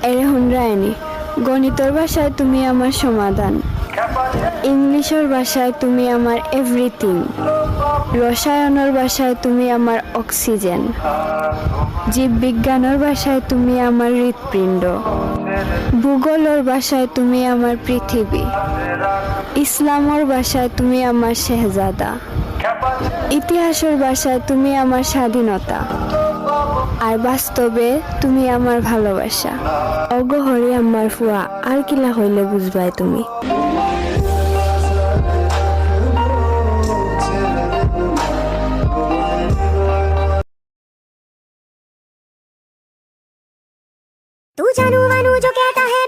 এরে হুনরায়নি গণিতর ভাষায় তুমি আমার সমাধান, ইংলিশের ভাষায় তুমি আমার এভরিথিং, রসায়নের ভাষায় তুমি আমার অক্সিজেন, জীববিজ্ঞানের ভাষায় তুমি আমার হৃৎপিণ্ড, ভূগোলের ভাষায় তুমি আমার পৃথিবী, ইসলামের ভাষায় তুমি আমার শেহজাদা, ইতিহাসের ভাষায় তুমি আমার স্বাধীনতা, আর বাস্তবে তুমি আমার ভালোবাসা। অগহরে আমার ফুয়া আর কিলা হইলে বুঝবাই তুমি। तू जानू वानू जो कहता है